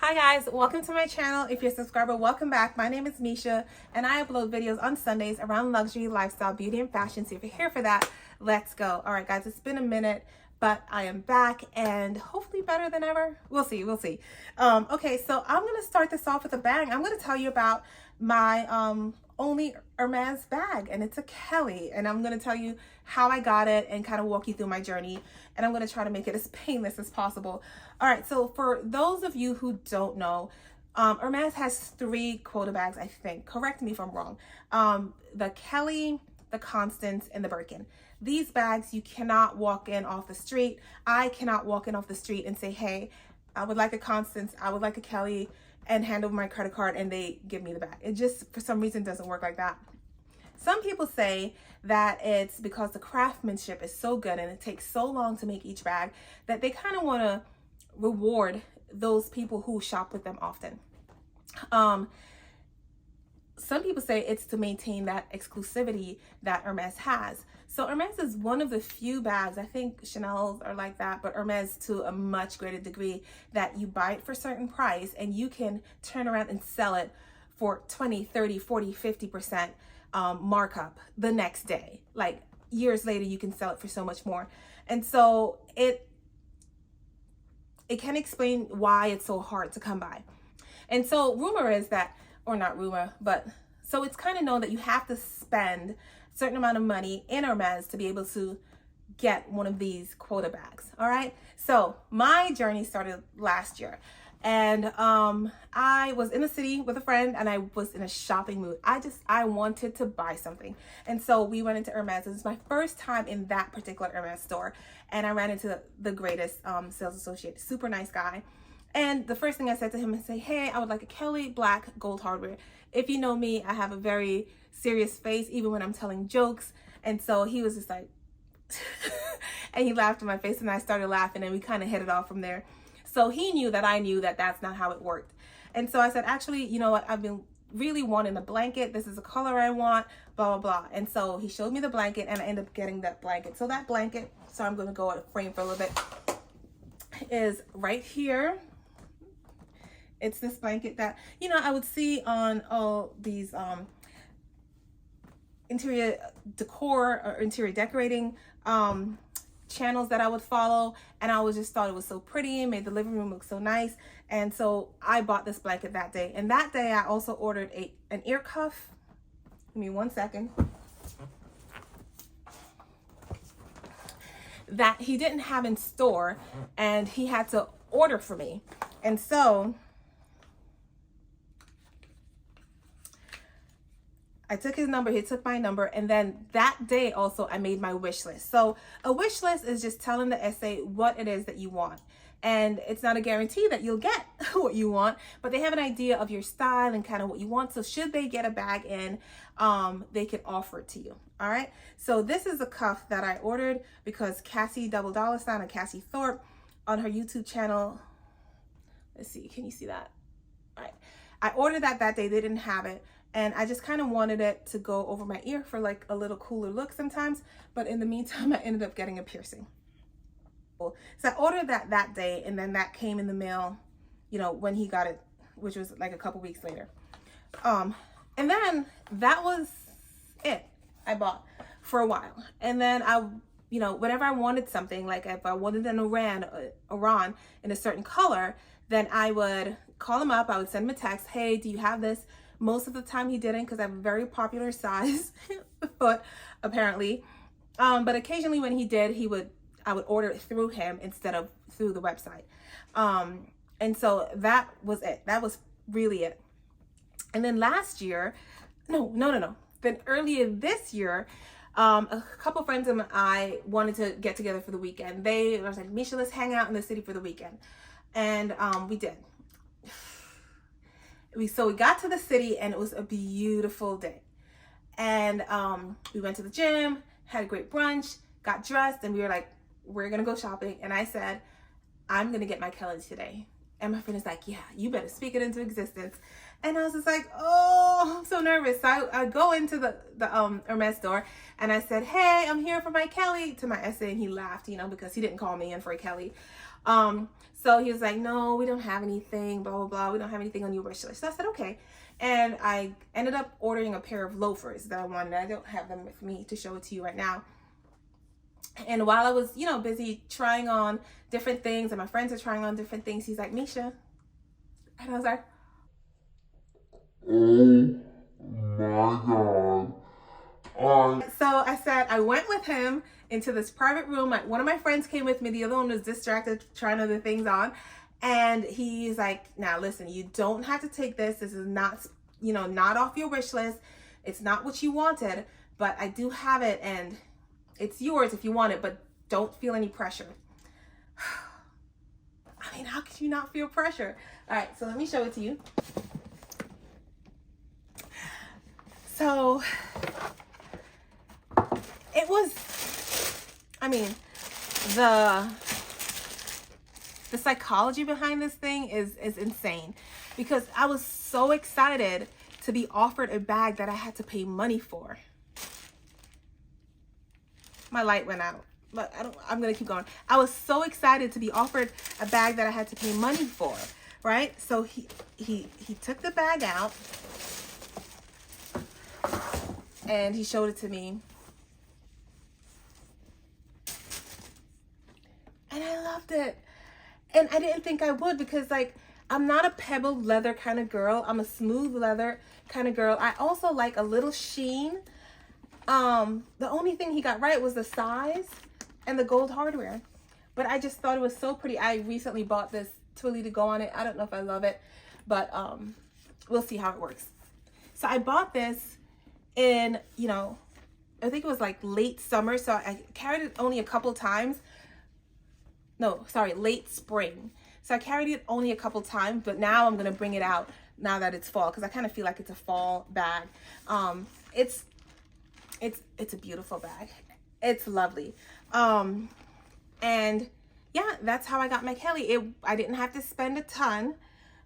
Hi guys, welcome to my channel. If you're a subscriber, welcome back. My name is Misha and I upload videos on Sundays around luxury, lifestyle, beauty, and fashion. So if you're here for that, let's go. All right guys, it's been a minute, but I am back and hopefully better than ever. We'll see. Okay, so I'm gonna start this off with a bang. I'm gonna tell you about my only Hermes bag, and it's a Kelly, and I'm gonna tell you how I got it and kind of walk you through my journey, and I'm gonna try to make it as painless as possible. All right, so for those of you who don't know, Hermes has 3 quota bags, I think. Correct me if I'm wrong. The Kelly, the Constance, and the Birkin. These bags you cannot walk in off the street. I cannot walk in off the street and say, hey, I would like a Constance, I would like a Kelly, and hand over my credit card and they give me the bag. It just, for some reason, doesn't work like that. Some people say that it's because the craftsmanship is so good and it takes so long to make each bag that they kind of want to reward those people who shop with them often. Some people say it's to maintain that exclusivity that Hermes has. So Hermes is one of the few bags, I think Chanel's are like that, but Hermes to a much greater degree, that you buy it for a certain price and you can turn around and sell it for 20, 30, 40, 50% markup the next day. Like years later, you can sell it for so much more. And so it can explain why it's so hard to come by. And so rumor is that, or not rumor, but so it's kind of known that you have to spend a certain amount of money in Hermes to be able to get one of these quota bags. All right. So my journey started last year, and I was in the city with a friend and I was in a shopping mood. I wanted to buy something. And so we went into Hermes. It was my first time in that particular Hermes store. And I ran into the greatest sales associate, super nice guy. And the first thing I said to him is say, hey, I would like a Kelly black gold hardware. If you know me, I have a very serious face, even when I'm telling jokes. And so he was just like, and he laughed in my face and I started laughing and we kind of hit it off from there. So he knew that I knew that that's not how it worked. And so I said, actually, you know what? I've been really wanting a blanket. This is the color I want, blah, blah, blah. And so he showed me the blanket and I ended up getting that blanket. So that blanket, so I'm going to go out of frame for a little bit, is right here. It's this blanket that, you know, I would see on all these interior decor or interior decorating channels that I would follow, and I always just thought it was so pretty and made the living room look so nice. And so I bought this blanket that day. And that day I also ordered an ear cuff. Give me one second. That he didn't have in store and he had to order for me. And so I took his number, he took my number, and then that day also I made my wish list. So a wish list is just telling the SA what it is that you want. And it's not a guarantee that you'll get what you want, but they have an idea of your style and kind of what you want. So should they get a bag in, they can offer it to you. All right. So this is a cuff that I ordered because Cassie $$ and Cassie Thorpe on her YouTube channel. Let's see, can you see that? All right. I ordered that day, they didn't have it. And I just kind of wanted it to go over my ear for like a little cooler look sometimes. But in the meantime, I ended up getting a piercing. So I ordered that day, and then that came in the mail, you know, when he got it, which was like a couple weeks later. And then that was it. I bought for a while. And then you know, whenever I wanted something, like if I wanted an Iran in a certain color, then I would call him up. I would send him a text. Hey, do you have this? Most of the time he didn't, because I have a very popular size foot, apparently. But occasionally when he did, I would order it through him instead of through the website. And so that was it. That was really it. And then last year, then earlier this year, a couple friends and I wanted to get together for the weekend. I was like, Misha, let's hang out in the city for the weekend. And we did. So we got to the city and it was a beautiful day. And we went to the gym, had a great brunch, got dressed, and we were like, we're going to go shopping. And I said, I'm going to get my Kelly today. And my friend is like, yeah, you better speak it into existence. And I was just like, oh, I'm so nervous. So I go into the Hermes store and I said, hey, I'm here for my Kelly to my essay. And he laughed, you know, because he didn't call me in for a Kelly. So he was like, no, we don't have anything, blah, blah, blah. We don't have anything on your wish list. So I said, okay. And I ended up ordering a pair of loafers that I wanted. I don't have them with me to show it to you right now. And while I was, you know, busy trying on different things and my friends are trying on different things, he's like, Misha. And I was like, oh my God. So I said, I went with him into this private room. One of my friends came with me. The other one was distracted trying other things on. And he's like, now listen, you don't have to take this. This is not, you know, not off your wish list. It's not what you wanted, but I do have it and it's yours if you want it, but don't feel any pressure. I mean, how could you not feel pressure? All right, so let me show it to you. So it was, I mean, the psychology behind this thing is insane, because I was so excited to be offered a bag that I had to pay money for. My light went out, but I'm gonna keep going. I was so excited to be offered a bag that I had to pay money for, right? So he took the bag out and he showed it to me. And I loved it. And I didn't think I would, because like, I'm not a pebbled leather kind of girl. I'm a smooth leather kind of girl. I also like a little sheen. The only thing he got right was the size and the gold hardware. But I just thought it was so pretty. I recently bought this twilly to go on it. I don't know if I love it, but we'll see how it works. So I bought this in, you know, I think it was like late summer. So I carried it only a couple times. No, sorry, late spring. So I carried it only a couple times, but now I'm going to bring it out now that it's fall, because I kind of feel like it's a fall bag. It's a beautiful bag. It's lovely. And yeah, that's how I got my Kelly. I didn't have to spend a ton.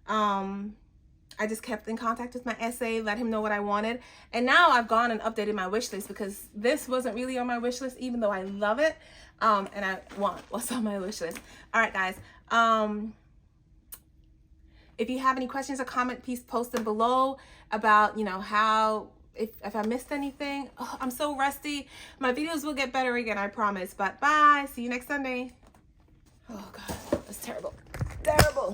I just kept in contact with my essay, let him know what I wanted. And now I've gone and updated my wish list, because this wasn't really on my wish list, even though I love it. And I want what's on my wish list. All right, guys. If you have any questions or comment, please post them below about, you know, how, if I missed anything. Oh, I'm so rusty. My videos will get better again, I promise. But bye. See you next Sunday. Oh God, that's terrible. Terrible.